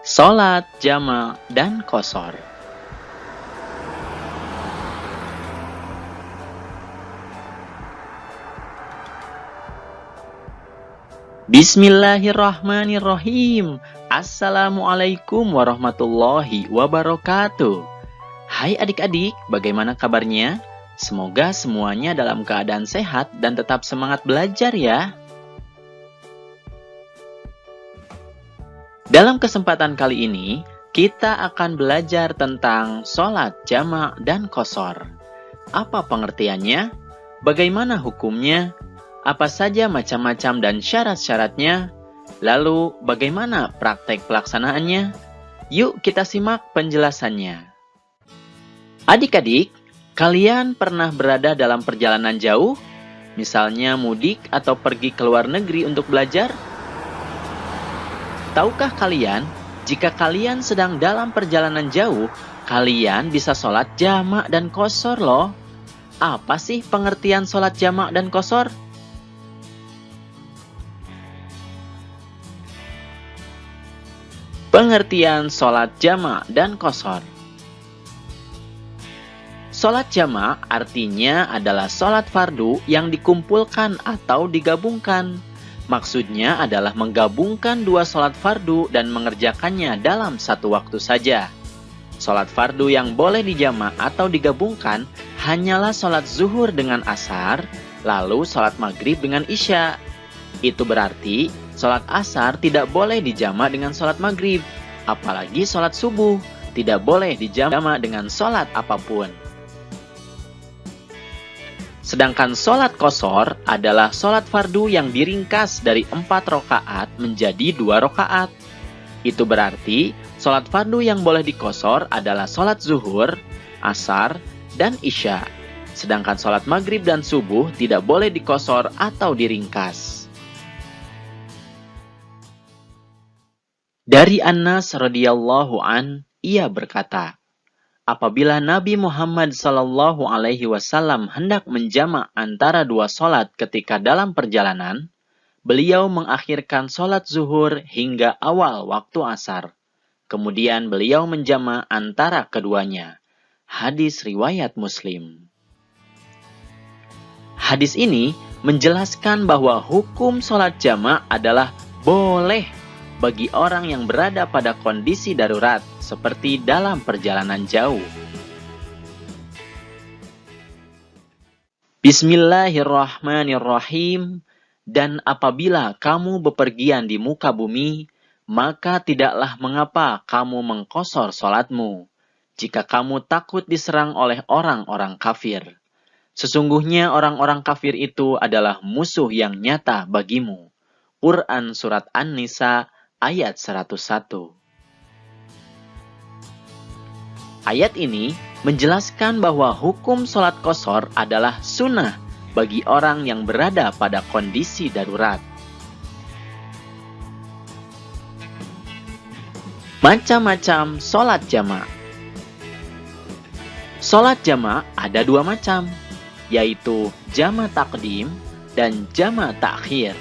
Sholat jama' dan qashar. Bismillahirrahmanirrahim. Assalamualaikum warahmatullahi wabarakatuh. Hai adik-adik, bagaimana kabarnya? Semoga semuanya dalam keadaan sehat dan tetap semangat belajar ya. Dalam kesempatan kali ini, kita akan belajar tentang sholat jama' dan qashar. Apa pengertiannya? Bagaimana hukumnya? Apa saja macam-macam dan syarat-syaratnya? Lalu, bagaimana praktek pelaksanaannya? Yuk kita simak penjelasannya. Adik-adik, kalian pernah berada dalam perjalanan jauh? Misalnya mudik atau pergi ke luar negeri untuk belajar? Tahukah kalian, jika kalian sedang dalam perjalanan jauh, kalian bisa sholat jama' dan qashar loh. Apa sih pengertian sholat jama' dan qashar? Pengertian sholat jama' dan qashar. Sholat jama' artinya adalah sholat fardu yang dikumpulkan atau digabungkan. Maksudnya adalah menggabungkan dua sholat fardu dan mengerjakannya dalam satu waktu saja. Sholat fardu yang boleh dijama' atau digabungkan hanyalah sholat zuhur dengan asar, lalu sholat maghrib dengan isya. Itu berarti sholat asar tidak boleh dijama' dengan sholat maghrib, apalagi sholat subuh tidak boleh dijama' dengan sholat apapun. Sedangkan sholat qashar adalah sholat fardu yang diringkas dari 4 rakaat menjadi 2 rakaat. Itu berarti sholat fardu yang boleh diqashar adalah sholat zuhur, asar, dan isya. Sedangkan sholat maghrib dan subuh tidak boleh diqashar atau diringkas. Dari Anas radhiyallahu an, ia berkata, apabila Nabi Muhammad SAW hendak menjama' antara dua sholat ketika dalam perjalanan, beliau mengakhirkan sholat zuhur hingga awal waktu asar. Kemudian beliau menjama' antara keduanya. Hadis riwayat Muslim. Hadis ini menjelaskan bahwa hukum sholat jama' adalah boleh bagi orang yang berada pada kondisi darurat, seperti dalam perjalanan jauh. Bismillahirrahmanirrahim. Dan apabila kamu bepergian di muka bumi, maka tidaklah mengapa kamu mengqashar sholatmu, jika kamu takut diserang oleh orang-orang kafir. Sesungguhnya orang-orang kafir itu adalah musuh yang nyata bagimu. Quran Surat An-Nisa ayat 101. Ayat ini menjelaskan bahwa hukum sholat qashar adalah sunnah bagi orang yang berada pada kondisi darurat. Macam-macam sholat jama'. Sholat jama' ada 2 macam, yaitu jama' taqdim dan jama' ta'khir.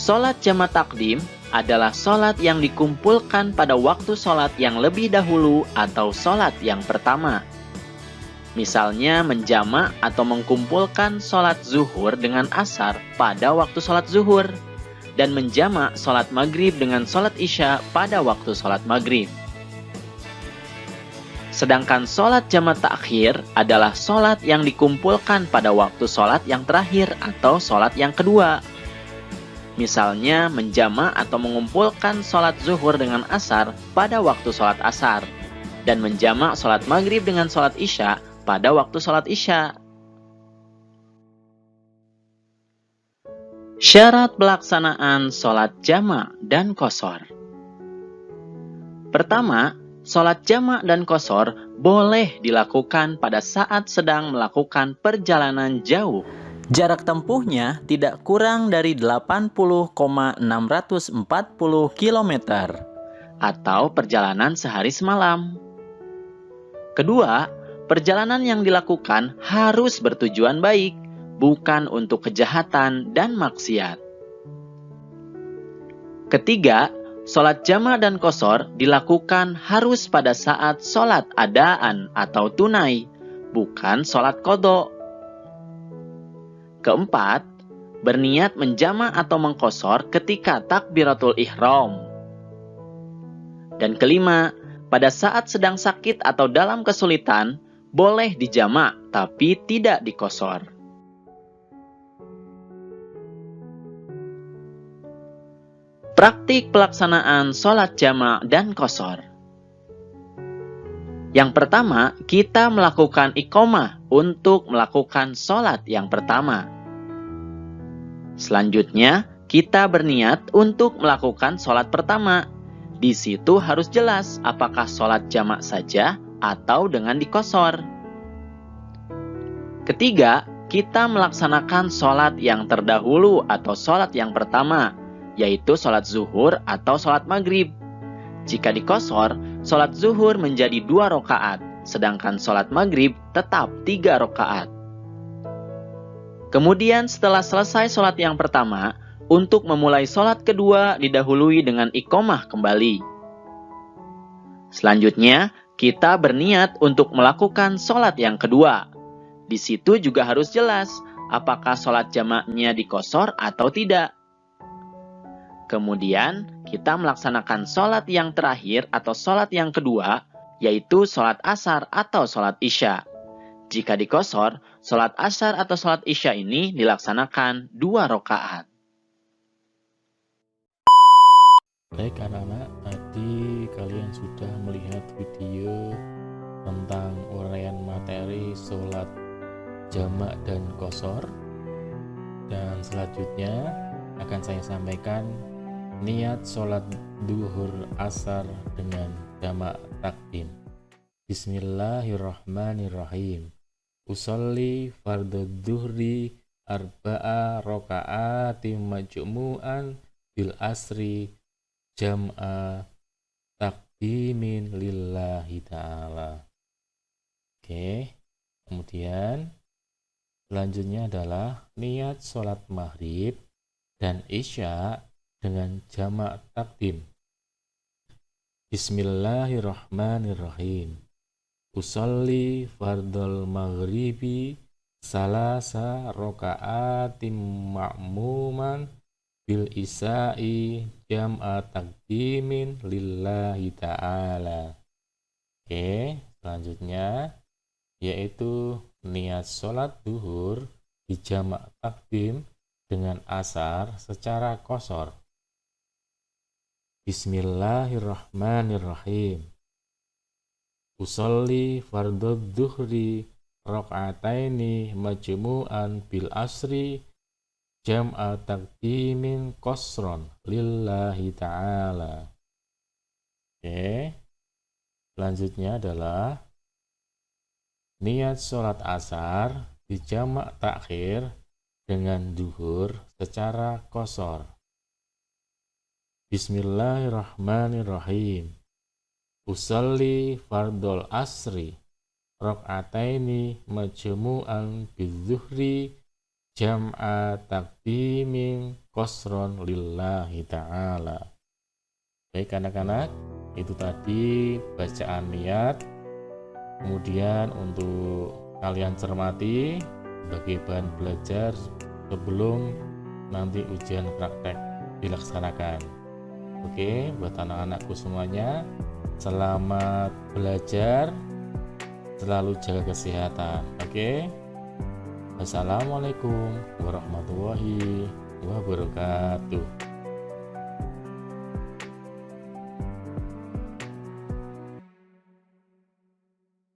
Sholat jama' taqdim adalah sholat yang dikumpulkan pada waktu sholat yang lebih dahulu atau sholat yang pertama. Misalnya menjama' atau mengkumpulkan sholat zuhur dengan asar pada waktu sholat zuhur, dan menjama' sholat maghrib dengan sholat isya pada waktu sholat maghrib. Sedangkan sholat jama' ta'khir adalah sholat yang dikumpulkan pada waktu sholat yang terakhir atau sholat yang kedua. Misalnya menjama' atau mengumpulkan sholat zuhur dengan asar pada waktu sholat asar, dan menjama' sholat maghrib dengan sholat isya pada waktu sholat isya. Syarat pelaksanaan sholat jama' dan qashar. Pertama, sholat jama' dan qashar boleh dilakukan pada saat sedang melakukan perjalanan jauh. Jarak tempuhnya tidak kurang dari 80,640 km atau perjalanan sehari semalam. Kedua, perjalanan yang dilakukan harus bertujuan baik, bukan untuk kejahatan dan maksiat. Ketiga, sholat jamak dan qashar dilakukan harus pada saat sholat adaan atau tunai, bukan sholat qadha. Keempat, berniat menjamak atau mengqashar ketika takbiratul ihram. Dan kelima, pada saat sedang sakit atau dalam kesulitan, boleh dijamak tapi tidak diqashar. Praktik pelaksanaan sholat jamak dan qashar. Yang pertama, kita melakukan iqamah untuk melakukan sholat yang pertama. Selanjutnya, kita berniat untuk melakukan sholat pertama. Di situ harus jelas apakah sholat jamak saja atau dengan diqashar. Ketiga, kita melaksanakan sholat yang terdahulu atau sholat yang pertama, yaitu sholat zuhur atau sholat maghrib. Jika diqashar, sholat zuhur menjadi 2 rakaat, sedangkan sholat maghrib tetap 3 rakaat. Kemudian setelah selesai sholat yang pertama, untuk memulai sholat kedua didahului dengan iqamah kembali. Selanjutnya, kita berniat untuk melakukan sholat yang kedua. Di situ juga harus jelas apakah sholat jamaknya diqashar atau tidak. Kemudian, kita melaksanakan sholat yang terakhir atau sholat yang kedua, yaitu sholat asar atau sholat isya. Jika diqashar, sholat asar atau sholat isya ini dilaksanakan 2 rakaat. Baik anak-anak, tadi kalian sudah melihat video tentang uraian materi sholat jamak dan qashar. Dan selanjutnya akan saya sampaikan niat sholat duhur asar dengan jamak takdim. Bismillahirrahmanirrahim. Usolli fardhu duhri arba'a raka'atin majmu'an bil asri jam'a takdimin lillahi ta'ala. Oke, kemudian selanjutnya adalah niat sholat maghrib dan isya dengan jamak takdim. Bismillahirrahmanirrahim. Usolli fardhal maghribi salasa raka'atim ma'muman bil isa'i jam'a takdimin lillahi ta'ala. Oke, selanjutnya yaitu niat sholat duhur di jamak takdim dengan asar secara qashar. Bismillahirrahmanirrahim. Usolli fardhu dhuhri raka'ataini majmu'an bil asri jam'a takdimin qasron lillahi ta'ala. Oke, selanjutnya adalah niat sholat asar di jamak takhir dengan duhur secara qashar. Bismillahirrahmanirrahim. Usolli fardhol asri raka'ataini majmu'an bizuhri jam'a takdimin qasron lillahi ta'ala. Baik anak-anak, itu tadi bacaan niat. Kemudian untuk kalian cermati sebagai bahan belajar sebelum nanti ujian praktek dilaksanakan. Oke, buat anak-anakku semuanya, selamat belajar, selalu jaga kesehatan. Oke, wassalamualaikum warahmatullahi wabarakatuh.